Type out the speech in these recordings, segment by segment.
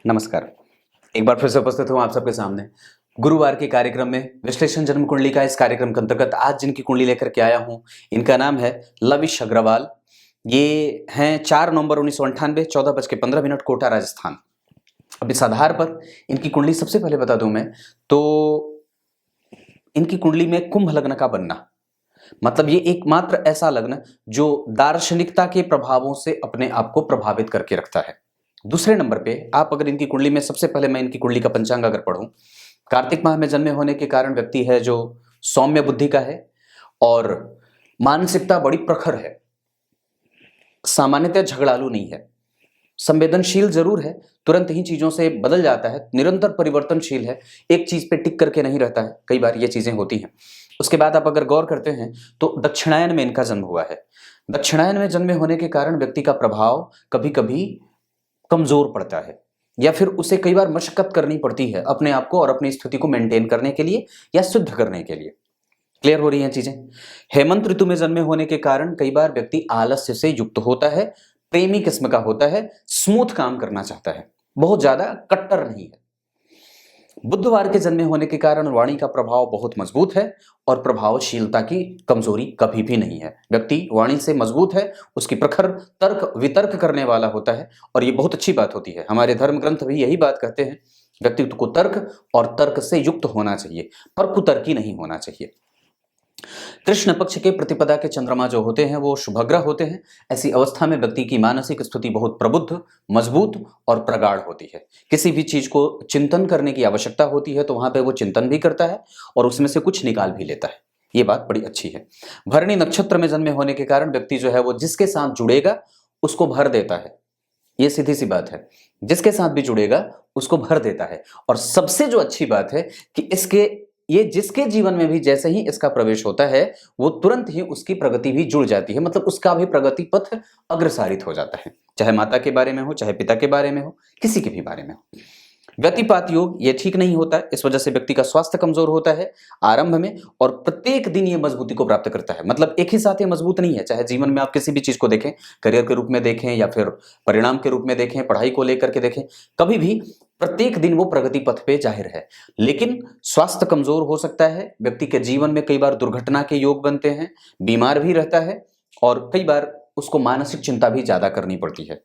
नमस्कार। एक बार फिर से उपस्थित हूं आप सबके सामने गुरुवार के कार्यक्रम में विश्लेषण जन्म कुंडली का। इस कार्यक्रम के अंतर्गत आज जिनकी कुंडली लेकर के आया हूं, इनका नाम है लविश अग्रवाल। ये हैं 4 नवंबर 1998, 14:15 कोटा, राजस्थान। अब इस आधार पर इनकी कुंडली सबसे पहले बता दूं मैं तो इनकी कुंडली में कुंभ लग्न का बनना, मतलब ये एकमात्र ऐसा लग्न जो दार्शनिकता के प्रभावों से अपने आप को प्रभावित करके रखता है। दूसरे नंबर पे आप अगर इनकी कुंडली में, सबसे पहले मैं इनकी कुंडली का पंचांग अगर पढ़ूं, कार्तिक माह में जन्मे होने के कारण व्यक्ति है जो सौम्य बुद्धि का है और मानसिकता बड़ी प्रखर है, सामान्यतः झगड़ालू नहीं है, संवेदनशील जरूर है, तुरंत ही चीजों से बदल जाता है, निरंतर परिवर्तनशील है, एक चीज पे टिक करके नहीं रहता है, कई बार ये चीजें होती हैं। उसके बाद आप अगर गौर करते हैं तो दक्षिणायन में इनका जन्म हुआ है। दक्षिणायन में जन्मे होने के कारण व्यक्ति का प्रभाव कभी कभी कमजोर पड़ता है या फिर उसे कई बार मशक्कत करनी पड़ती है अपने आप को और अपनी स्थिति को मेंटेन करने के लिए या शुद्ध करने के लिए। क्लियर हो रही हैं चीजें? हेमंत ऋतु में जन्मे होने के कारण कई बार व्यक्ति आलस्य से युक्त होता है, प्रेमी किस्म का होता है, स्मूथ काम करना चाहता है, बहुत ज्यादा कट्टर नहीं है। बुधवार के जन्मे होने के कारण वाणी का प्रभाव बहुत मजबूत है और प्रभावशीलता की कमजोरी कभी भी नहीं है। व्यक्ति वाणी से मजबूत है, उसकी प्रखर तर्क वितर्क करने वाला होता है और ये बहुत अच्छी बात होती है। हमारे धर्म ग्रंथ भी यही बात कहते हैं, व्यक्तित्व को तर्क और तर्क से युक्त होना चाहिए, पर कुतर्की नहीं होना चाहिए। कृष्ण पक्ष के प्रतिपदा के चंद्रमा जो होते हैं वो शुभग्रह होते हैं। ऐसी अवस्था में व्यक्ति की मानसिक स्थिति बहुत प्रबुद्ध, मजबूत और प्रगाढ़ होती है। किसी भी चीज को चिंतन करने की आवश्यकता होती है तो वहां पे वो चिंतन भी करता है और उसमें से कुछ निकाल भी लेता है। ये बात बड़ी अच्छी है। भरणी नक्षत्र में जन्मे होने के कारण व्यक्ति जो है वो जिसके साथ जुड़ेगा उसको भर देता है। ये सीधी सी बात है, जिसके साथ भी जुड़ेगा उसको भर देता है। और सबसे जो अच्छी बात है कि ये जिसके जीवन में भी जैसे ही इसका प्रवेश होता है वो तुरंत ही उसकी प्रगति भी जुड़ जाती है, मतलब उसका भी प्रगति पथ अग्रसारित हो जाता है, चाहे माता के बारे में हो, चाहे पिता के बारे में हो, किसी के भी बारे में हो। व्यतिपात योग ये ठीक नहीं होता है, इस वजह से व्यक्ति का स्वास्थ्य कमजोर होता है आरंभ में और प्रत्येक दिन ये मजबूती को प्राप्त करता है। मतलब एक ही साथ ये मजबूत नहीं है, चाहे जीवन में आप किसी भी चीज को देखें, करियर के रूप में देखें या फिर परिणाम के रूप में देखें, पढ़ाई को लेकर के देखें, कभी भी प्रत्येक दिन वो प्रगति पथ पे जाहिर है। लेकिन स्वास्थ्य कमजोर हो सकता है, व्यक्ति के जीवन में कई बार दुर्घटना के योग बनते हैं, बीमार भी रहता है और कई बार उसको मानसिक चिंता भी ज्यादा करनी पड़ती है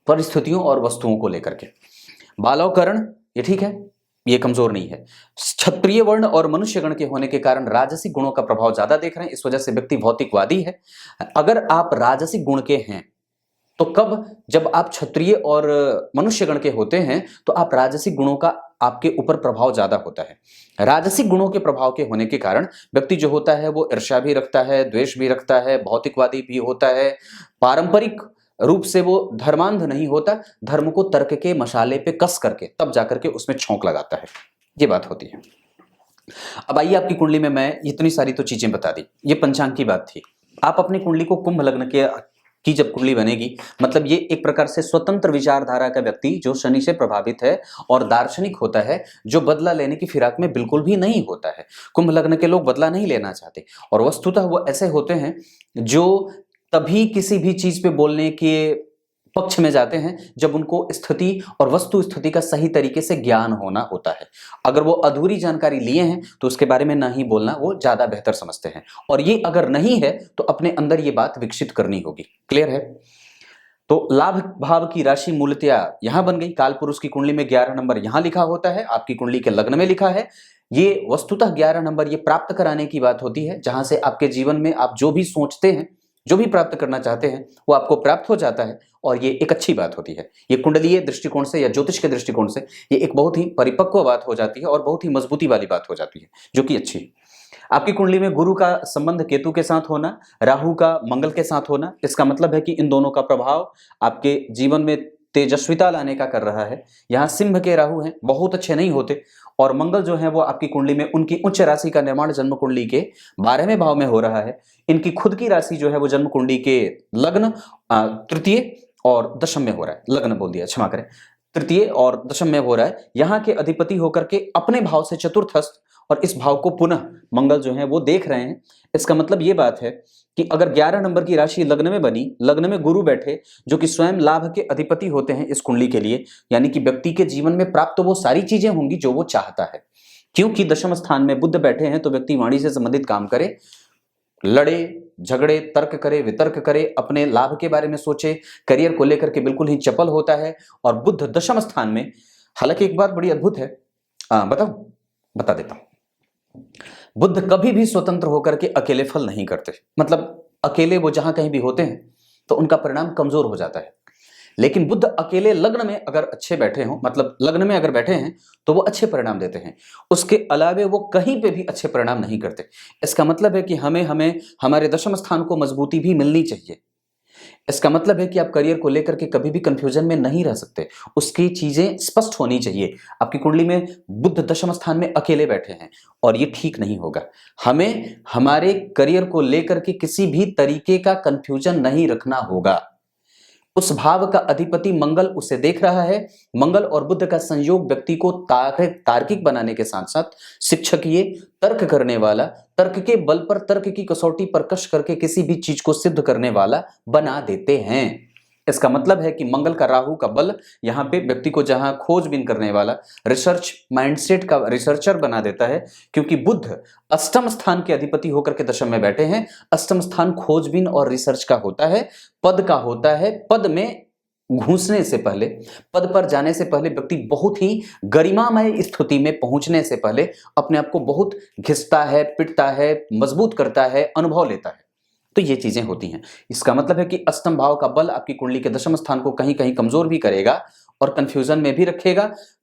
परिस्थितियों और वस्तुओं को लेकर के। बालवकरण ये ठीक है, ये कमजोर नहीं है। क्षत्रिय वर्ण और मनुष्य गण के होने के कारण राजसिक गुणों का प्रभाव ज्यादा देख रहे हैं, इस वजह से व्यक्ति भौतिकवादी है। अगर आप राजसिक गुण के हैं तो कब, जब आप क्षत्रिय और मनुष्य गण के होते हैं तो आप राजसिक गुणों का आपके ऊपर प्रभाव ज्यादा होता है। राजसिक गुणों के प्रभाव के होने के कारण व्यक्ति जो होता है वो ईर्ष्या भी रखता है, द्वेष भी रखता है, भौतिकवादी भी होता है, पारंपरिक रूप से वो धर्मांध नहीं होता, धर्म को तर्क के मशाले पे कस करके तब जाकर के उसमें छौंक लगाता है। ये बात होती है। अब आइए, आपकी कुंडली में मैं इतनी सारी तो चीजें बता दी, ये पंचांग की बात थी। आप अपनी कुंडली को कुंभ लग्न की जब कुंडली बनेगी, मतलब ये एक प्रकार से स्वतंत्र विचारधारा का व्यक्ति जो शनि से प्रभावित है और दार्शनिक होता है, जो बदला लेने की फिराक में बिल्कुल भी नहीं होता है। कुंभ लग्न के लोग बदला नहीं लेना चाहते और वस्तुतः वो ऐसे होते हैं जो तभी किसी भी चीज पे बोलने के पक्ष में जाते हैं जब उनको स्थिति और वस्तु स्थिति का सही तरीके से ज्ञान होना होता है। अगर वो अधूरी जानकारी लिए हैं तो उसके बारे में ना ही बोलना वो ज्यादा बेहतर समझते हैं, और ये अगर नहीं है तो अपने अंदर ये बात विकसित करनी होगी। क्लियर है? तो लाभ भाव की राशि मूलतया यहां बन गई। काल पुरुष की कुंडली में 11 नंबर यहां लिखा होता है, आपकी कुंडली के लग्न में लिखा है। ये वस्तुतः 11 नंबर ये प्राप्त कराने की बात होती है, जहां से आपके जीवन में आप जो भी सोचते हैं, जो भी प्राप्त करना चाहते हैं वो आपको प्राप्त हो जाता है, और ये एक अच्छी बात होती है। ये कुंडलीय दृष्टिकोण से या ज्योतिष के दृष्टिकोण से ये एक बहुत ही परिपक्व बात हो जाती है और बहुत ही मजबूती वाली बात हो जाती है, जो कि अच्छी है। आपकी कुंडली में गुरु का संबंध केतु के साथ होना, राहु का मंगल के साथ होना, इसका मतलब है कि इन दोनों का प्रभाव आपके जीवन में तेजस्विता लाने का कर रहा है। यहाँ सिंह के राहु हैं, बहुत अच्छे नहीं होते, और मंगल जो है वो आपकी कुंडली में उनकी उच्च राशि का निर्माण जन्म कुंडली के 12वें भाव में हो रहा है। इनकी खुद की राशि जो है वो जन्म कुंडली के लग्न, तृतीय और दशम में हो रहा है। लग्न बोल दिया, क्षमा करें, तृतीय और दशम में हो रहा है। यहाँ के अधिपति होकर के अपने भाव से चतुर्थस्थ और इस भाव को पुनः मंगल जो है वो देख रहे हैं। इसका मतलब ये बात है कि अगर 11 नंबर की राशि लग्न में बनी, लग्न में गुरु बैठे जो कि स्वयं लाभ के अधिपति होते हैं इस कुंडली के लिए, यानी कि व्यक्ति के जीवन में प्राप्त तो वो सारी चीजें होंगी जो वो चाहता है। क्योंकि दशम स्थान में बुध बैठे हैं तो व्यक्ति वाणी से संबंधित काम करे, लड़े झगड़े, तर्क करे, वितर्क करे, अपने लाभ के बारे में सोचे, करियर को लेकर के बिल्कुल ही चपल होता है। और बुध दशम स्थान में, हालांकि एक बात बड़ी अद्भुत है, बता देता हूं। बुध कभी भी स्वतंत्र होकर के अकेले फल नहीं करते, मतलब अकेले वो जहां कहीं भी होते हैं तो उनका परिणाम कमजोर हो जाता है। लेकिन बुध अकेले लग्न में अगर अच्छे बैठे हों, मतलब लग्न में अगर बैठे हैं तो वो अच्छे परिणाम देते हैं। उसके अलावे वो कहीं पे भी अच्छे परिणाम नहीं करते। इसका मतलब है कि हमें हमारे दशम स्थान को मजबूती भी मिलनी चाहिए। इसका मतलब है कि आप करियर को लेकर के कभी भी कंफ्यूजन में नहीं रह सकते, उसकी चीजें स्पष्ट होनी चाहिए। आपकी कुंडली में बुध दशम स्थान में अकेले बैठे हैं और ये ठीक नहीं होगा। हमें हमारे करियर को लेकर के किसी भी तरीके का कंफ्यूजन नहीं रखना होगा। उस भाव का अधिपति मंगल उसे देख रहा है। मंगल और बुध का संयोग व्यक्ति को तार्किक बनाने के साथ साथ शिक्षकीय, तर्क करने वाला, तर्क के बल पर, तर्क की कसौटी पर कस करके किसी भी चीज को सिद्ध करने वाला बना देते हैं। इसका मतलब है कि मंगल का, राहु का बल यहाँ पे व्यक्ति को जहां खोजबीन करने वाला, रिसर्च माइंडसेट का रिसर्चर बना देता है। क्योंकि बुध अष्टम स्थान के अधिपति होकर के दशम में बैठे हैं। अष्टम स्थान खोजबीन और रिसर्च का होता है, पद का होता है। पद में घुसने से पहले, पद पर जाने से पहले व्यक्ति बहुत ही गरिमामय स्थिति में पहुंचने से पहले अपने आप को बहुत घिसता है, पिटता है, मजबूत करता है, अनुभव लेता है। तो ये चीजें होती हैं। इसका मतलब है कि अष्टम भाव का बल आपकी कुंडली के दशम स्थान को कहीं कहीं कमजोर भी करेगा और कंफ्यूजन में भी रखेगा।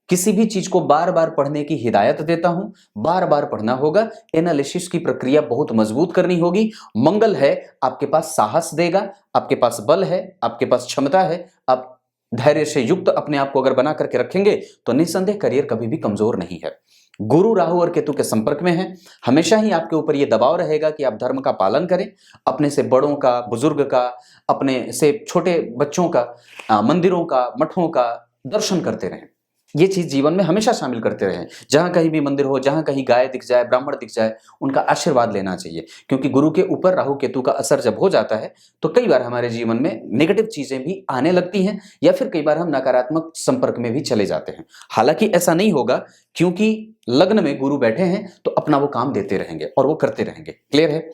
किसी भी चीज को बार बार पढ़ने की हिदायत देता हूं, बार बार पढ़ना होगा। एनालिसिस की प्रक्रिया बहुत मजबूत करनी होगी। मंगल है, आपके पास साहस देगा, आपके पास बल है, आपके पास क्षमता है। आप धैर्य से युक्त अपने आप को अगर बना करके रखेंगे तो निस्संदेह करियर कभी भी कमजोर नहीं है। गुरु राहु और केतु के संपर्क में है, हमेशा ही आपके ऊपर यह दबाव रहेगा कि आप धर्म का पालन करें, अपने से बड़ों का, बुजुर्ग का, अपने से छोटे बच्चों का, मंदिरों का, मठों का दर्शन करते रहें। ये चीज जीवन में हमेशा शामिल करते रहें। जहां कहीं भी मंदिर हो, जहां कहीं गाय दिख जाए, ब्राह्मण दिख जाए, उनका आशीर्वाद लेना चाहिए। क्योंकि गुरु के ऊपर राहु केतु का असर जब हो जाता है तो कई बार हमारे जीवन में नेगेटिव चीजें भी आने लगती हैं, या फिर कई बार हम नकारात्मक संपर्क में भी चले जाते हैं। हालांकि ऐसा नहीं होगा, क्योंकि लग्न में गुरु बैठे हैं तो अपना वो काम देते रहेंगे और वो करते रहेंगे। क्लियर है?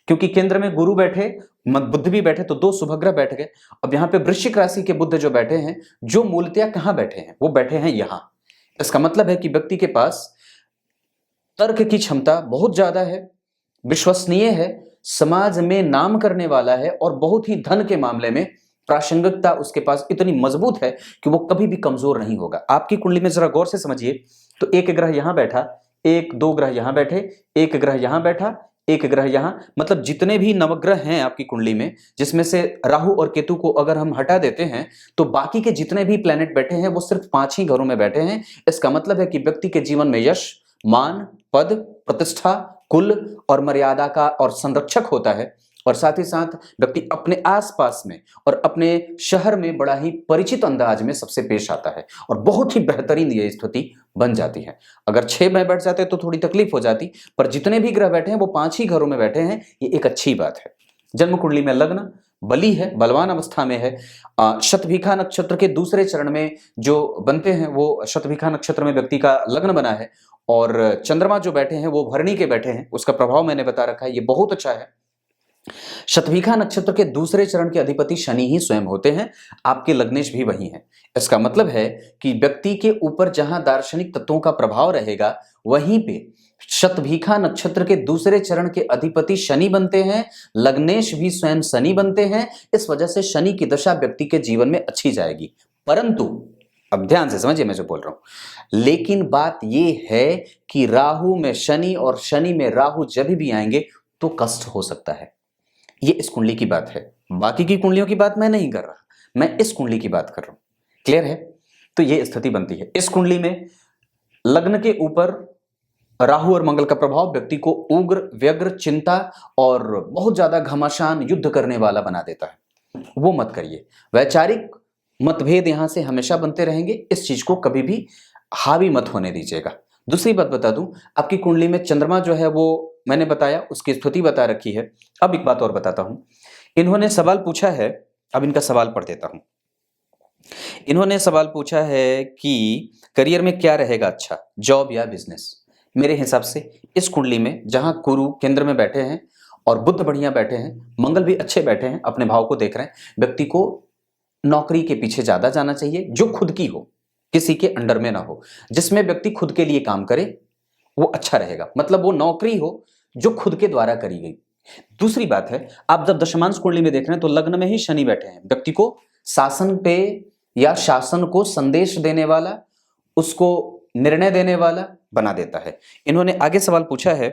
क्योंकि केंद्र में गुरु बैठे, बुध भी बैठे, तो दो शुभग्रह बैठ गए। अब यहाँ पे वृश्चिक राशि के बुध जो बैठे हैं, जो मूलतः कहां बैठे हैं, वो बैठे हैं यहां। इसका मतलब है कि व्यक्ति के पास तर्क की क्षमता बहुत ज्यादा है, विश्वसनीय है, समाज में नाम करने वाला है और बहुत ही धन के मामले में प्रासंगिकता उसके पास इतनी मजबूत है कि वो कभी भी कमजोर नहीं होगा। आपकी कुंडली में जरा गौर से समझिए तो एक ग्रह यहां बैठा, एक दो ग्रह यहां बैठे, एक ग्रह यहां बैठा, एक ग्रह यहां, मतलब जितने भी नवग्रह हैं आपकी कुंडली में, जिसमें से राहु और केतु को अगर हम हटा देते हैं तो बाकी के जितने भी प्लैनेट बैठे हैं वो सिर्फ 5 ही घरों में बैठे हैं। इसका मतलब है कि व्यक्ति के जीवन में यश, मान, पद, प्रतिष्ठा, कुल और मर्यादा का और संरक्षक होता है। और साथ ही साथ व्यक्ति अपने आसपास में और अपने शहर में बड़ा ही परिचित अंदाज में सबसे पेश आता है और बहुत ही बेहतरीन ये स्थिति बन जाती है। अगर 6 में बैठ जाते तो थोड़ी तकलीफ हो जाती, पर जितने भी ग्रह बैठे हैं वो 5 ही घरों में बैठे हैं, ये एक अच्छी बात है। जन्म कुंडली में लग्न बली है, बलवान अवस्था में है। शतभिखा नक्षत्र के दूसरे चरण में जो बनते हैं वो शतभिखा नक्षत्र में व्यक्ति का लग्न बना है, और चंद्रमा जो बैठे हैं वो भरणी के बैठे हैं। उसका प्रभाव मैंने बता रखा है, ये बहुत अच्छा है। शतभिखा नक्षत्र के दूसरे चरण के अधिपति शनि ही स्वयं होते हैं, आपके लग्नेश भी वही हैं। इसका मतलब है कि व्यक्ति के ऊपर जहां दार्शनिक तत्वों का प्रभाव रहेगा, वहीं पे शतभिखा नक्षत्र के दूसरे चरण के अधिपति शनि बनते हैं, लग्नेश भी स्वयं शनि बनते हैं। इस वजह से शनि की दशा व्यक्ति के जीवन में अच्छी जाएगी। परंतु अब ध्यान से समझिए मैं जो बोल रहा हूं, लेकिन बात यह है कि राहु में शनि और शनि में राहु जब भी आएंगे तो कष्ट हो सकता है। ये इस कुंडली की बात है, बाकी की कुंडलियों की बात मैं नहीं कर रहा, मैं इस कुंडली की बात कर रहा हूं। क्लियर है? तो ये स्थिति बनती है। इस कुंडली में लग्न के ऊपर राहु और मंगल का प्रभाव व्यक्ति को उग्र, व्यग्र, चिंता और बहुत ज्यादा घमासान, युद्ध करने वाला बना देता है। वो मत करिए। वैचारिक मतभेद यहां से हमेशा बनते रहेंगे, इस चीज को कभी भी हावी मत होने दीजिएगा। दूसरी बात बता दूं, आपकी कुंडली में चंद्रमा जो है वो मैंने बताया, उसकी स्थिति बता रखी है। अब एक बात और बताता हूं, इन्होंने सवाल पूछा है, अब इनका सवाल पढ़ देता हूं। इन्होंने सवाल पूछा है कि करियर में क्या रहेगा अच्छा, जॉब या बिजनेस। मेरे हिसाब से इस कुंडली में जहां गुरु केंद्र में बैठे हैं और बुध बढ़िया बैठे हैं, मंगल भी अच्छे बैठे हैं, अपने भाव को देख रहे हैं, व्यक्ति को नौकरी के पीछे ज्यादा जाना चाहिए जो खुद की हो, किसी के अंडर में ना हो, जिसमें व्यक्ति खुद के लिए काम करे, वो अच्छा रहेगा। मतलब वो नौकरी हो जो खुद के द्वारा करी गई। दूसरी बात है, आप जब दशमांश कुंडली में देख रहे हैं तो लग्न में ही शनि बैठे हैं, व्यक्ति को शासन पे या शासन को संदेश देने वाला, उसको निर्णय देने वाला बना देता है। इन्होंने आगे सवाल पूछा है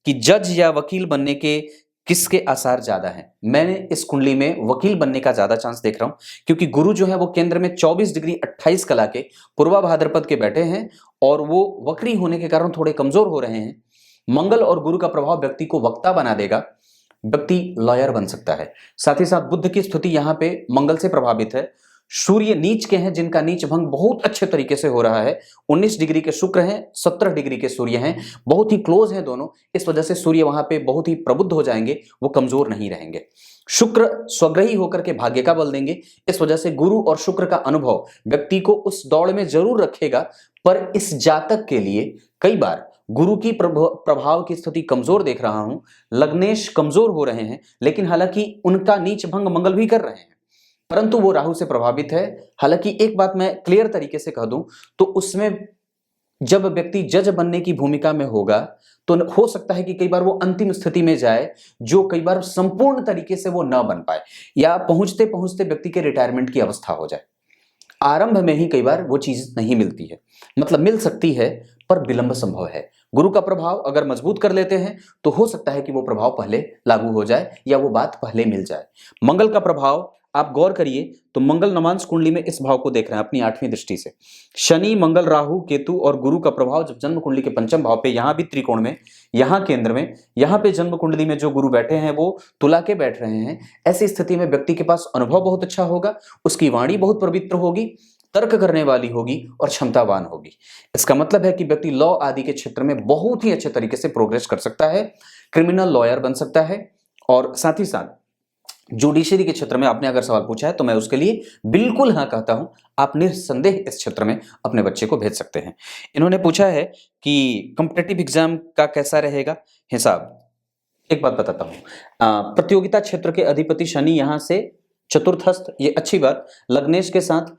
कि जज या वकील बनने के किसके आसार ज्यादा हैं। मैंने इस कुंडली में वकील बनने का ज्यादा चांस देख रहा हूं, क्योंकि गुरु जो है वो केंद्र में 24 डिग्री 28 कला के पूर्वा भाद्रपद के बैठे हैं और वो वक्री होने के कारण थोड़े कमजोर हो रहे हैं। मंगल और गुरु का प्रभाव व्यक्ति को वक्ता बना देगा, व्यक्ति लॉयर बन सकता है। साथ ही साथ बुध की स्थिति यहाँ पे मंगल से प्रभावित है। सूर्य नीच के हैं, जिनका नीच भंग बहुत अच्छे तरीके से हो रहा है। 19 डिग्री के शुक्र हैं, 17 डिग्री के सूर्य हैं, बहुत ही क्लोज हैं दोनों। इस वजह से सूर्य वहां पे बहुत ही प्रबुद्ध हो जाएंगे, वो कमजोर नहीं रहेंगे। शुक्र स्वग्रही होकर के भाग्य का बल देंगे। इस वजह से गुरु और शुक्र का अनुभव व्यक्ति को उस दौड़ में जरूर रखेगा, पर इस जातक के लिए कई बार गुरु की प्रभाव की स्थिति कमजोर देख रहा हूं। लग्नेश कमजोर हो रहे हैं, लेकिन हालांकि उनका नीच भंग मंगल भी कर रहे हैं, परंतु वो राहु से प्रभावित है। हालांकि एक बात मैं क्लियर तरीके से कह दूं तो उसमें जब व्यक्ति जज बनने की भूमिका में होगा तो हो सकता है कि कई बार वो अंतिम स्थिति में जाए, जो कई बार संपूर्ण तरीके से वो न बन पाए, या पहुंचते पहुंचते व्यक्ति के रिटायरमेंट की अवस्था हो जाए। आरंभ में ही कई बार वो चीज नहीं मिलती है, मतलब मिल सकती है पर विलंब संभव है। गुरु का प्रभाव अगर मजबूत कर लेते हैं तो हो सकता है कि वो प्रभाव पहले लागू हो जाए या वो बात पहले मिल जाए। मंगल का प्रभाव आप गौर करिए तो मंगल नवांश कुंडली में इस भाव को देख रहे हैं अपनी 8वीं दृष्टि से। शनि, मंगल, राहु, केतु और गुरु का प्रभाव जब जन्म कुंडली के पंचम भाव पे, यहां भी त्रिकोण में, यहां केंद्र में, यहां पे जन्म कुंडली में जो गुरु बैठे हैं वो तुला के बैठ रहे हैं। ऐसी स्थिति में व्यक्ति के पास अनुभव बहुत अच्छा होगा, उसकी वाणी बहुत पवित्र होगी, तर्क करने वाली होगी और क्षमतावान होगी। इसका मतलब है कि व्यक्ति लॉ आदि के क्षेत्र में बहुत ही अच्छे तरीके से प्रोग्रेस कर सकता है, क्रिमिनल लॉयर बन सकता है। और साथ ही साथ जुडिशरी के क्षेत्र में आपने अगर सवाल पूछा है तो मैं उसके लिए बिल्कुल हाँ कहता हूं, आप निस्संदेह इस क्षेत्र में अपने बच्चे को भेज सकते हैं। इन्होंने पूछा है कि कॉम्पिटिटिव एग्जाम का कैसा रहेगा हिसाब। एक बात बताता हूं, प्रतियोगिता क्षेत्र के अधिपति शनि यहां से चतुर्थस्थ, ये अच्छी बात, लग्नेश के साथ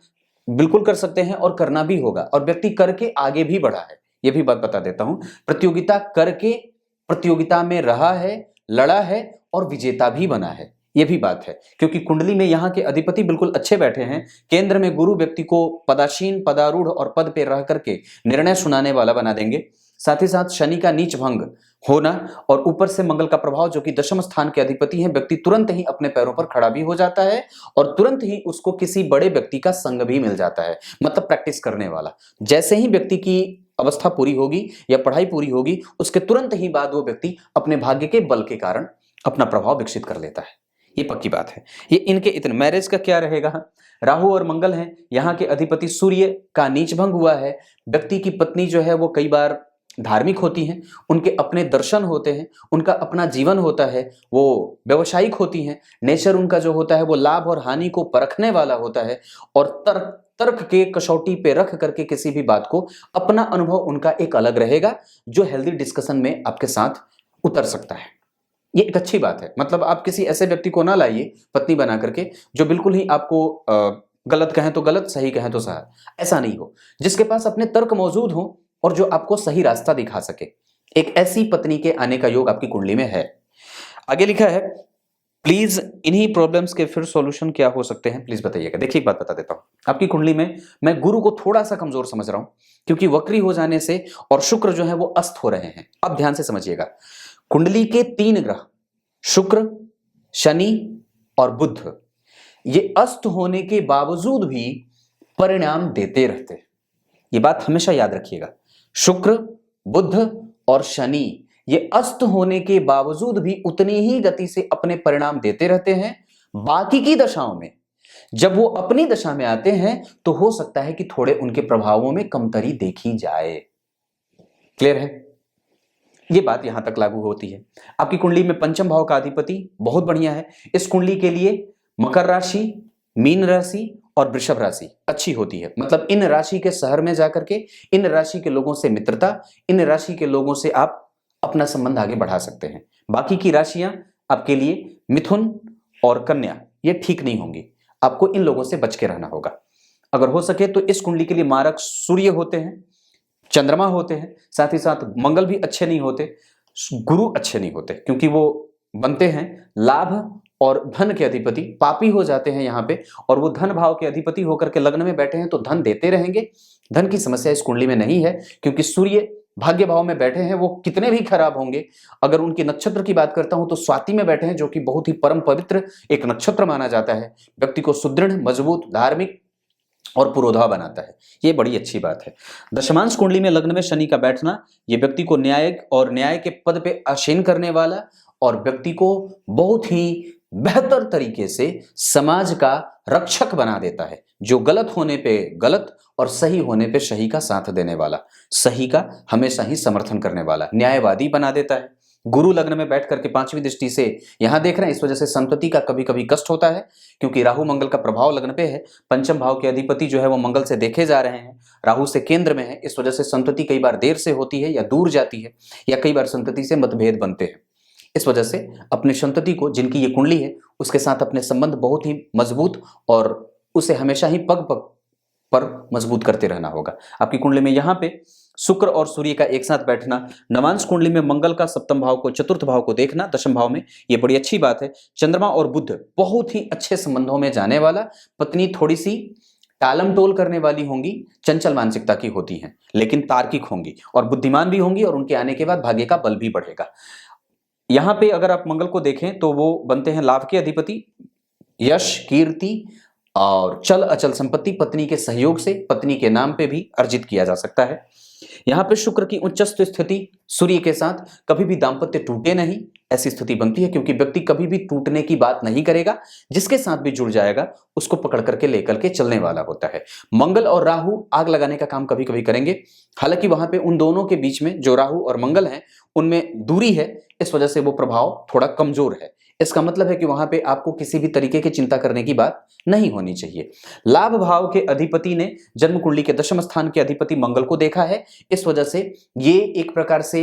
बिल्कुल कर सकते हैं और करना भी होगा, और व्यक्ति करके आगे भी बढ़ा है, ये भी बात बता देता हूं। प्रतियोगिता करके प्रतियोगिता में रहा है, लड़ा है और विजेता भी बना है, ये भी बात है, क्योंकि कुंडली में यहाँ के अधिपति बिल्कुल अच्छे बैठे हैं। केंद्र में गुरु व्यक्ति को पदासीन, पदारूढ़ और पद पे रह करके निर्णय सुनाने वाला बना देंगे। साथ ही साथ शनि का नीच भंग होना और ऊपर से मंगल का प्रभाव जो कि दशम स्थान के अधिपति हैं, व्यक्ति तुरंत ही अपने पैरों पर खड़ा भी हो जाता है और तुरंत ही उसको किसी बड़े व्यक्ति का संग भी मिल जाता है, मतलब प्रैक्टिस करने वाला। जैसे ही व्यक्ति की अवस्था पूरी होगी या पढ़ाई पूरी होगी, उसके तुरंत ही बाद वो व्यक्ति अपने भाग्य के बल के कारण अपना प्रभाव विकसित कर लेता है, ये पक्की बात है। ये इनके इतने। मैरिज का क्या रहेगा, राहु और मंगल हैं, यहाँ के अधिपति सूर्य का नीच भंग हुआ है। व्यक्ति की पत्नी जो है वो कई बार धार्मिक होती हैं, उनके अपने दर्शन होते हैं, उनका अपना जीवन होता है, वो व्यवसायिक होती हैं। नेचर उनका जो होता है वो लाभ और हानि को परखने वाला होता है और तर्क के कसौटी पे रख करके किसी भी बात को, अपना अनुभव उनका एक अलग रहेगा जो हेल्दी डिस्कशन में आपके साथ उतर सकता है। ये एक अच्छी बात है। मतलब आप किसी ऐसे व्यक्ति को ना लाइए पत्नी बना करके जो बिल्कुल ही आपको गलत कहें तो गलत, सही कहें तो सही, ऐसा नहीं हो, जिसके पास अपने तर्क मौजूद हो और जो आपको सही रास्ता दिखा सके। एक ऐसी पत्नी के आने का योग आपकी कुंडली में है। आगे लिखा है, प्लीज इन्हीं प्रॉब्लम्स के फिर सॉल्यूशन क्या हो सकते हैं, प्लीज बताइएगा। देखिए एक बात बता देता हूं, आपकी कुंडली में मैं गुरु को थोड़ा सा कमजोर समझ रहा हूं, क्योंकि वक्री हो जाने से और शुक्र जो है वो अस्त हो रहे हैं। अब ध्यान से समझिएगा, कुंडली के 3 ग्रह शुक्र, शनि और बुध, ये अस्त होने के बावजूद भी परिणाम देते रहते हैं। ये बात हमेशा याद रखिएगा, शुक्र, बुध और शनि ये अस्त होने के बावजूद भी उतनी ही गति से अपने परिणाम देते रहते हैं। बाकी की दशाओं में जब वो अपनी दशा में आते हैं तो हो सकता है कि थोड़े उनके प्रभावों में कमतरी देखी जाए। क्लियर है? ये बात यहां तक लागू होती है। आपकी कुंडली में पंचम भाव का अधिपति बहुत बढ़िया है। इस कुंडली के लिए मकर राशि, मीन राशि और वृषभ राशि अच्छी होती है। मतलब इन राशि के शहर में जाकर के इन राशि के लोगों से मित्रता, इन राशि के लोगों से आप अपना संबंध आगे बढ़ा सकते हैं। बाकी की राशियां आपके लिए मिथुन और कन्या ये ठीक नहीं होंगी। आपको इन लोगों से बच के रहना होगा। अगर हो सके तो इस कुंडली के लिए मारक सूर्य होते हैं, चंद्रमा होते हैं, साथ ही साथ मंगल भी अच्छे नहीं होते, गुरु अच्छे नहीं होते, क्योंकि वो बनते हैं लाभ और धन के अधिपति, पापी हो जाते हैं यहाँ पे। और वो धन भाव के अधिपति होकर के लग्न में बैठे हैं तो धन देते रहेंगे। धन की समस्या इस कुंडली में नहीं है, क्योंकि सूर्य भाग्य भाव में बैठे हैं। वो कितने भी खराब होंगे, अगर उनके नक्षत्र की बात करता हूं तो स्वाति में बैठे हैं, जो कि बहुत ही परम पवित्र एक नक्षत्र माना जाता है। व्यक्ति को सुदृढ़, मजबूत, धार्मिक और पुरोधा बनाता है। ये बड़ी अच्छी बात है। दशमांश कुंडली में लग्न में शनि का बैठना ये व्यक्ति को न्यायिक और न्याय के पद पे आसीन करने वाला और व्यक्ति को बहुत ही बेहतर तरीके से समाज का रक्षक बना देता है। जो गलत होने पे गलत और सही होने पे सही का साथ देने वाला, सही का हमेशा ही समर्थन करने वाला, न्यायवादी बना देता है। गुरु लग्न में बैठ करके पांचवी दृष्टि से यहां देख रहे हैं, इस वजह से संतति का कभी कभी कष्ट होता है, क्योंकि राहु मंगल का प्रभाव लग्न पे है। पंचम भाव के अधिपति जो है वो मंगल से देखे जा रहे हैं, राहु से केंद्र में है। इस वजह से संतति कई बार देर से होती है या दूर जाती है, या कई बार संतति से मतभेद बनते हैं। इस वजह से अपनी संतति को, जिनकी ये कुंडली है, उसके साथ अपने संबंध बहुत ही मजबूत और उसे हमेशा ही पग पग पर मजबूत करते रहना होगा। आपकी कुंडली में यहाँ पे शुक्र और सूर्य का एक साथ बैठना, नवांश कुंडली में मंगल का सप्तम भाव को, चतुर्थ भाव को देखना दशम भाव में, ये बड़ी अच्छी बात है। चंद्रमा और बुध बहुत ही अच्छे संबंधों में जाने वाला। पत्नी थोड़ी सी टालम टोल करने वाली होंगी, चंचल मानसिकता की होती हैं, लेकिन तार्किक होंगी और बुद्धिमान भी होंगी, और उनके आने के बाद भाग्य का बल भी बढ़ेगा। यहाँ पे अगर आप मंगल को देखें तो वो बनते हैं लाभ के अधिपति, यश, कीर्ति और चल अचल संपत्ति पत्नी के सहयोग से, पत्नी के नाम पे भी अर्जित किया जा सकता है। यहाँ पे शुक्र की उच्चस्थ स्थिति सूर्य के साथ, कभी भी दाम्पत्य टूटे नहीं ऐसी स्थिति बनती है, क्योंकि व्यक्ति कभी भी टूटने की बात नहीं करेगा। जिसके साथ भी जुड़ जाएगा उसको पकड़ करके लेकर के चलने वाला होता है। मंगल और राहु आग लगाने का काम कभी कभी करेंगे, हालांकि वहां पे उन दोनों के बीच में जो राहु और मंगल हैं उनमें दूरी है, इस वजह से वो प्रभाव थोड़ा कमजोर है। इसका मतलब है कि वहां पे आपको किसी भी तरीके की चिंता करने की बात नहीं होनी चाहिए। लाभ भाव के अधिपति ने जन्म कुंडली के दशम स्थान के अधिपति मंगल को देखा है, इस वजह से ये एक प्रकार से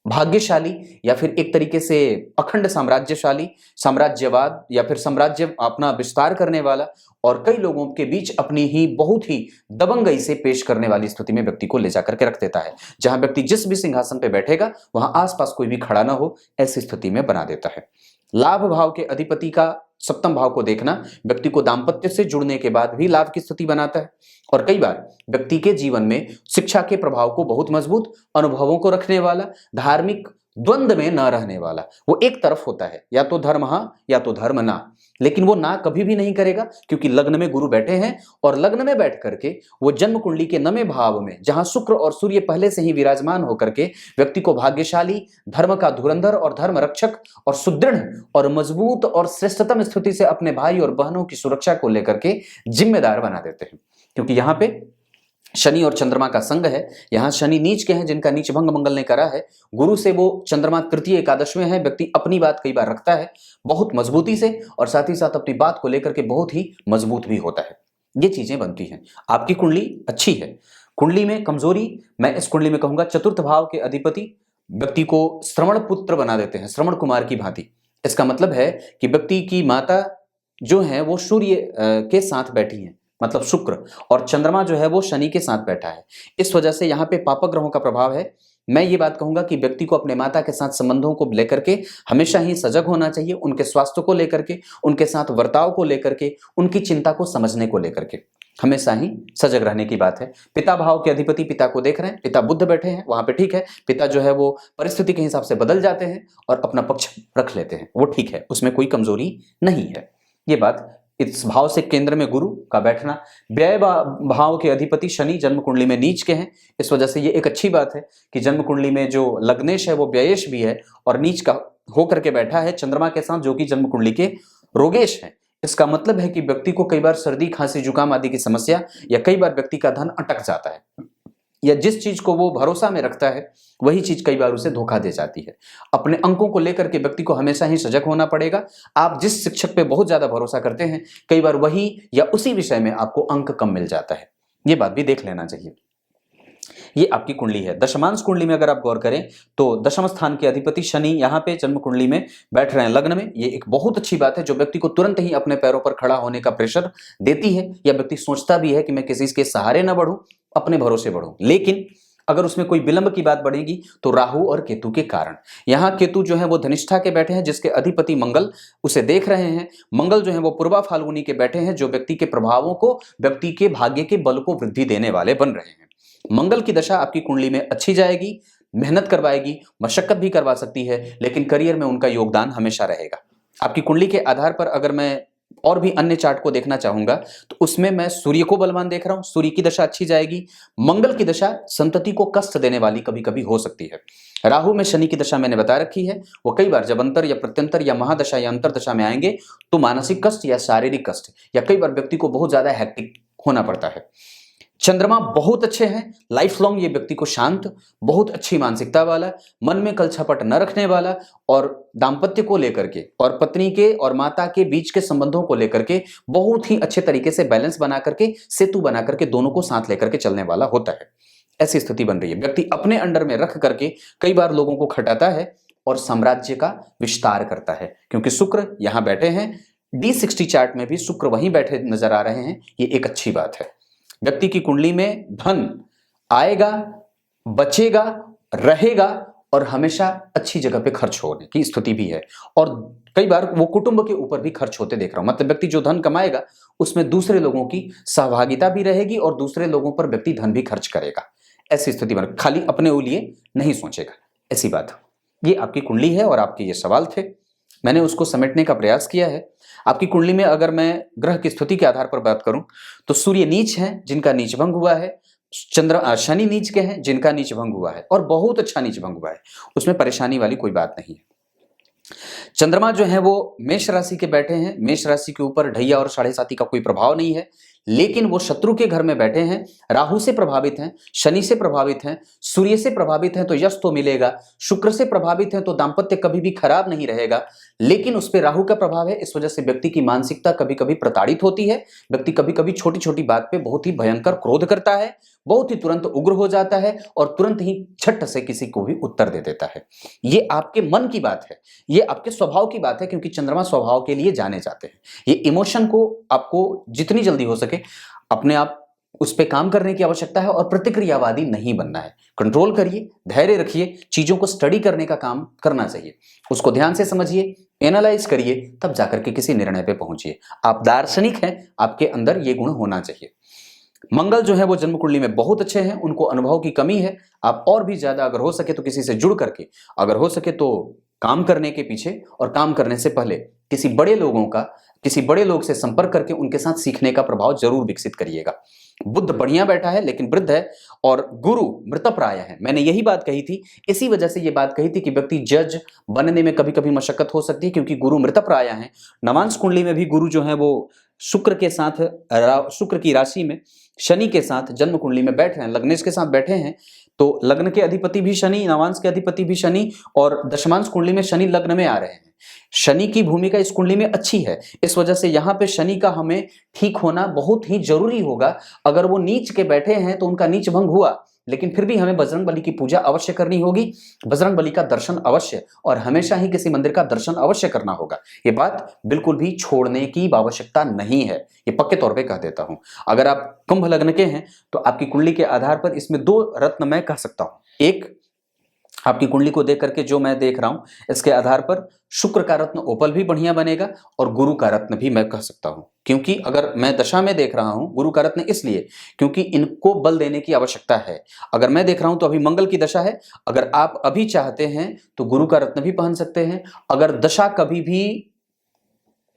भाग्यशाली या फिर एक तरीके से अखंड साम्राज्यशाली, साम्राज्यवाद या फिर साम्राज्य अपना विस्तार करने वाला और कई लोगों के बीच अपनी ही बहुत ही दबंगई से पेश करने वाली स्थिति में व्यक्ति को ले जाकर के रख देता है। जहां व्यक्ति जिस भी सिंहासन पे बैठेगा वहां आसपास कोई भी खड़ा ना हो, ऐसी स्थिति में बना देता है। लाभ भाव के अधिपति का सप्तम भाव को देखना व्यक्ति को दाम्पत्य से जुड़ने के बाद भी लाभ की स्थिति बनाता है, और कई बार व्यक्ति के जीवन में शिक्षा के प्रभाव को बहुत मजबूत, अनुभवों को रखने वाला, धार्मिक द्वंद में न रहने वाला। वो एक तरफ होता है, या तो धर्म हाँ या तो धर्म ना, लेकिन वो ना कभी भी नहीं करेगा, क्योंकि लग्न में गुरु बैठे हैं और लग्न में बैठ करके वो जन्म कुंडली के नवें भाव में, जहां शुक्र और सूर्य पहले से ही विराजमान होकर के व्यक्ति को भाग्यशाली, धर्म का धुरंधर और धर्म रक्षक और सुदृढ़ और मजबूत और श्रेष्ठतम स्थिति से अपने भाई और बहनों की सुरक्षा को लेकर के जिम्मेदार बना देते हैं। क्योंकि यहाँ पे शनि और चंद्रमा का संग है। यहाँ शनि नीच के हैं, जिनका नीच भंग मंगल ने करा है। गुरु से वो चंद्रमा तृतीय एकादश में है। व्यक्ति अपनी बात कई बार रखता है बहुत मजबूती से, और साथ ही साथ अपनी बात को लेकर के बहुत ही मजबूत भी होता है। ये चीजें बनती हैं। आपकी कुंडली अच्छी है। कुंडली में कमजोरी, मैं इस कुंडली में कहूंगा चतुर्थ भाव के अधिपति व्यक्ति को श्रवण पुत्र बना देते हैं, श्रवण कुमार की भांति। इसका मतलब है कि व्यक्ति की माता जो है वो सूर्य के साथ बैठी है, मतलब शुक्र, और चंद्रमा जो है वो शनि के साथ बैठा है। इस वजह से यहाँ पे पापक ग्रहों का प्रभाव है। मैं ये बात कहूंगा कि व्यक्ति को अपने माता के साथ संबंधों को लेकर के हमेशा ही सजग होना चाहिए, उनके स्वास्थ्य को लेकर के, उनके साथ वर्ताव को लेकर के, उनकी चिंता को समझने को लेकर के हमेशा ही सजग रहने की बात है। पिता भाव के अधिपति पिता को देख रहे हैं, पिता बुध बैठे हैं वहां पे, ठीक है। पिता जो है वो परिस्थिति के हिसाब से बदल जाते हैं और अपना पक्ष रख लेते हैं, वो ठीक है, उसमें कोई कमजोरी नहीं है। ये बात इस भाव से केंद्र में गुरु का बैठना, व्यय भाव के अधिपति शनि जन्म कुंडली में नीच के हैं। इस वजह से ये एक अच्छी बात है कि जन्म कुंडली में जो लग्नेश है वो व्ययेश भी है और नीच का होकर के बैठा है चंद्रमा के साथ, जो कि जन्म कुंडली के रोगेश है। इसका मतलब है कि व्यक्ति को कई बार सर्दी, खांसी, जुकाम आदि की समस्या, या कई बार व्यक्ति का धन अटक जाता है। या जिस चीज को वो भरोसा में रखता है वही चीज कई बार उसे धोखा दे जाती है। अपने अंकों को लेकर के व्यक्ति को हमेशा ही सजग होना पड़ेगा। आप जिस शिक्षक पे बहुत ज्यादा भरोसा करते हैं, कई बार वही या उसी विषय में आपको अंक कम मिल जाता है, ये बात भी देख लेना चाहिए। ये आपकी कुंडली है। दशमांश कुंडली में अगर आप गौर करें तो दशम स्थान के अधिपति शनि यहाँ पे जन्म कुंडली में बैठ रहे हैं लग्न में। ये एक बहुत अच्छी बात है जो व्यक्ति को तुरंत ही अपने पैरों पर खड़ा होने का प्रेशर देती है, या व्यक्ति सोचता भी है कि मैं किसी के सहारे न बढ़ूं, अपने भरोसे बढ़ूं। लेकिन अगर उसमें कोई विलंब की बात बढ़ेगी तो राहु और केतु के कारण। यहाँ केतु जो है वो धनिष्ठा के बैठे हैं, जिसके अधिपति मंगल उसे देख रहे हैं। मंगल जो है वो पूर्वा फाल्गुनी के बैठे हैं, जो व्यक्ति के प्रभावों को, व्यक्ति के भाग्य के बल को वृद्धि देने वाले बन रहे हैं। मंगल की दशा आपकी कुंडली में अच्छी जाएगी, मेहनत करवाएगी, मशक्कत भी करवा सकती है, लेकिन करियर में उनका योगदान हमेशा रहेगा। आपकी कुंडली के आधार पर अगर मैं और भी अन्य चार्ट को देखना चाहूंगा तो उसमें मैं सूर्य को बलवान देख रहा हूं, सूर्य की दशा अच्छी जाएगी। मंगल की दशा संतति को कष्ट देने वाली कभी कभी हो सकती है। राहु में शनि की दशा मैंने बता रखी है, वो कई बार जब अंतर या प्रत्यंतर या महादशा या अंतर दशा में आएंगे तो मानसिक कष्ट या शारीरिक कष्ट, या कई बार व्यक्ति को बहुत ज्यादा हैक्टिक होना पड़ता है। चंद्रमा बहुत अच्छे हैं, लाइफ लॉन्ग ये व्यक्ति को शांत, बहुत अच्छी मानसिकता वाला, मन में कल छपट न रखने वाला, और दाम्पत्य को लेकर के और पत्नी के और माता के बीच के संबंधों को लेकर के बहुत ही अच्छे तरीके से बैलेंस बना करके, सेतु बना करके दोनों को साथ लेकर के चलने वाला होता है। ऐसी स्थिति बन रही है। व्यक्ति अपने अंडर में रख करके कई बार लोगों को खटाता है और साम्राज्य का विस्तार करता है, क्योंकि शुक्र यहां बैठे हैं। D60 चार्ट में भी शुक्र वहीं बैठे नजर आ रहे हैं, ये एक अच्छी बात है। व्यक्ति की कुंडली में धन आएगा, बचेगा, रहेगा और हमेशा अच्छी जगह पे खर्च होने की स्थिति भी है, और कई बार वो कुटुंब के ऊपर भी खर्च होते देख रहा हूं। मतलब व्यक्ति जो धन कमाएगा उसमें दूसरे लोगों की सहभागिता भी रहेगी और दूसरे लोगों पर व्यक्ति धन भी खर्च करेगा। ऐसी स्थिति बन, खाली अपने लिए नहीं सोचेगा, ऐसी बात। ये आपकी कुंडली है और आपके ये सवाल थे, मैंने उसको समेटने का प्रयास किया है। आपकी कुंडली में अगर मैं ग्रह की स्थिति के आधार पर बात करूं तो सूर्य नीच हैं, जिनका नीच भंग हुआ है। शनि नीच के हैं, जिनका नीच भंग हुआ है, और बहुत अच्छा नीच भंग हुआ है, उसमें परेशानी वाली कोई बात नहीं है। चंद्रमा जो है वो मेष राशि के बैठे हैं। मेष राशि के ऊपर ढैया और साढ़े साती का कोई प्रभाव नहीं है, लेकिन वो शत्रु के घर में बैठे हैं। राहु से प्रभावित हैं, शनि से प्रभावित हैं, सूर्य से प्रभावित हैं तो यश तो मिलेगा, शुक्र से प्रभावित हैं तो दाम्पत्य कभी भी खराब नहीं रहेगा, लेकिन उस पर राहु का प्रभाव है। इस वजह से व्यक्ति की मानसिकता कभी कभी प्रताड़ित होती है। व्यक्ति कभी कभी छोटी छोटी बात पे बहुत ही भयंकर क्रोध करता है, बहुत ही तुरंत उग्र हो जाता है और तुरंत ही झट से किसी को भी उत्तर दे देता है। ये आपके मन की बात है, ये आपके स्वभाव की बात है, क्योंकि चंद्रमा स्वभाव के लिए जाने जाते हैं। ये इमोशन को आपको जितनी जल्दी हो सके अपने आप उस पर काम करने की आवश्यकता है, और प्रतिक्रियावादी नहीं बनना है। कंट्रोल करिए, धैर्य रखिए, चीजों को स्टडी करने का काम करना चाहिए, उसको ध्यान से समझिए, एनालाइज करिए, तब जाकर के किसी निर्णय पे पहुंचिए। आप दार्शनिक हैं, आपके अंदर ये गुण होना चाहिए। मंगल जो है वो जन्म कुंडली में बहुत अच्छे हैं, उनको अनुभव की कमी है। आप और भी ज्यादा अगर हो सके तो किसी से जुड़ करके, अगर हो सके तो काम करने के पीछे और काम करने से पहले किसी बड़े लोग से संपर्क करके उनके साथ सीखने का प्रभाव जरूर विकसित करिएगा। बुध बढ़िया बैठा है लेकिन वृद्ध है, और गुरु मृतप्राय है। मैंने यही बात कही थी, इसी वजह से ये बात कही थी कि व्यक्ति जज बनने में कभी कभी मशक्कत हो सकती है, क्योंकि गुरु मृतप्राय है। नवांश कुंडली में भी गुरु जो है वो शुक्र के साथ, शुक्र की राशि में शनि के साथ जन्म कुंडली में बैठ रहे हैं, लग्नेश के साथ बैठे हैं। तो लग्न के अधिपति भी शनि, नवांश के अधिपति भी शनि, और दशमांश कुंडली में शनि लग्न में आ रहे हैं। शनि की भूमिका इस कुंडली में अच्छी है, इस वजह से यहाँ पे शनि का हमें ठीक होना बहुत ही जरूरी होगा। अगर वो नीच के बैठे हैं तो उनका नीच भंग हुआ, लेकिन फिर भी हमें बजरंग बली की पूजा अवश्य करनी होगी, बजरंग बली का दर्शन अवश्य, और हमेशा ही किसी मंदिर का दर्शन अवश्य करना होगा। ये बात बिल्कुल भी छोड़ने की आवश्यकता नहीं है, ये पक्के तौर पे कह देता हूं। अगर आप कुंभ लग्न के हैं तो आपकी कुंडली के आधार पर इसमें 2 रत्न मैं कह सकता हूं। एक, आपकी कुंडली को देख करके जो मैं देख रहा हूं, इसके आधार पर शुक्र का रत्न ओपल भी बढ़िया बनेगा, और गुरु का रत्न भी मैं कह सकता हूं। क्योंकि अगर मैं दशा में देख रहा हूं गुरु का रत्न, इसलिए क्योंकि इनको बल देने की आवश्यकता है। अगर मैं देख रहा हूं तो अभी मंगल की दशा है, अगर आप अभी चाहते हैं तो गुरु का रत्न भी पहन सकते हैं। अगर दशा कभी भी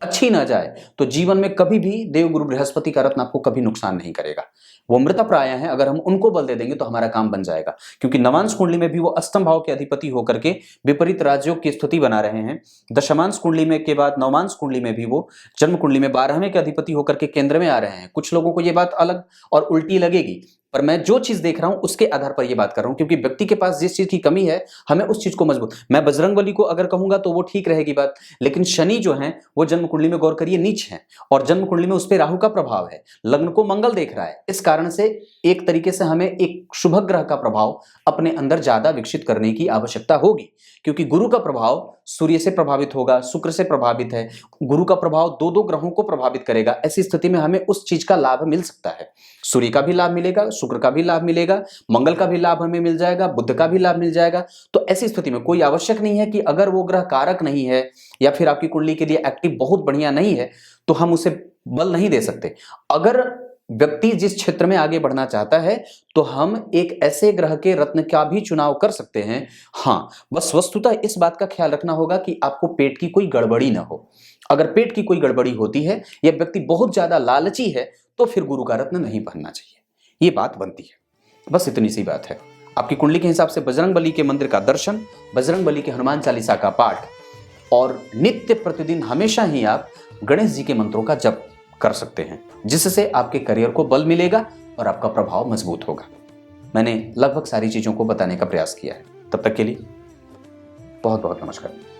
अच्छी ना जाए तो जीवन में कभी भी देवगुरु बृहस्पति का रत्न आपको कभी नुकसान नहीं करेगा। वो मृतप्राय हैं, अगर हम उनको बल दे देंगे तो हमारा काम बन जाएगा। क्योंकि नवांश कुंडली में भी वो अष्टम भाव के अधिपति होकर के विपरीत राज्यों की स्थिति बना रहे हैं। दशमांश कुंडली में के बाद नवमांश कुंडली में भी वो जन्म कुंडली में 12वें के अधिपति होकर के केंद्र में आ रहे हैं। कुछ लोगों को ये बात अलग और उल्टी लगेगी, पर मैं जो चीज देख रहा हूं उसके आधार पर यह बात कर रहा हूं, क्योंकि व्यक्ति के पास जिस चीज की कमी है हमें उस चीज को मजबूत, मैं बजरंगबली को अगर कहूंगा तो वो ठीक रहेगी बात, लेकिन शनि जो है वो जन्म कुंडली में गौर करिए नीच है और जन्म कुंडली में उस पर राहु का प्रभाव है, लग्न को मंगल देख रहा है। इस कारण से एक तरीके से हमें एक शुभ ग्रह का प्रभाव अपने अंदर ज्यादा विकसित करने की आवश्यकता होगी, क्योंकि गुरु का प्रभाव सूर्य से प्रभावित होगा, शुक्र से प्रभावित है, गुरु का प्रभाव दो दो ग्रहों को प्रभावित करेगा। ऐसी स्थिति में हमें उस चीज का लाभ मिल सकता है, सूर्य का भी लाभ मिलेगा, शुक्र का भी लाभ मिलेगा, मंगल का भी लाभ हमें मिल जाएगा, बुध का भी लाभ मिल जाएगा। तो ऐसी स्थिति में कोई आवश्यक नहीं है कि अगर वो ग्रह कारक नहीं है या फिर आपकी कुंडली के लिए एक्टिव बहुत बढ़िया नहीं है तो हम उसे बल नहीं दे सकते। अगर व्यक्ति जिस क्षेत्र में आगे बढ़ना चाहता है तो हम एक ऐसे ग्रह के रत्न का भी चुनाव कर सकते हैं। हाँ, बस वस्तुतः इस बात का ख्याल रखना होगा कि आपको पेट की कोई गड़बड़ी ना हो। अगर पेट की कोई गड़बड़ी होती है या व्यक्ति बहुत ज्यादा लालची है तो फिर गुरु का रत्न नहीं पहनना चाहिए, ये बात बनती है। बस इतनी सी बात है। आपकी कुंडली के हिसाब से बजरंगबली के मंदिर का दर्शन, बजरंगबली के हनुमान चालीसा का पाठ और नित्य प्रतिदिन हमेशा ही आप गणेश जी के मंत्रों का जप कर सकते हैं, जिससे आपके करियर को बल मिलेगा और आपका प्रभाव मजबूत होगा। मैंने लगभग सारी चीजों को बताने का प्रयास किया है। तब तक के लिए बहुत बहुत नमस्कार।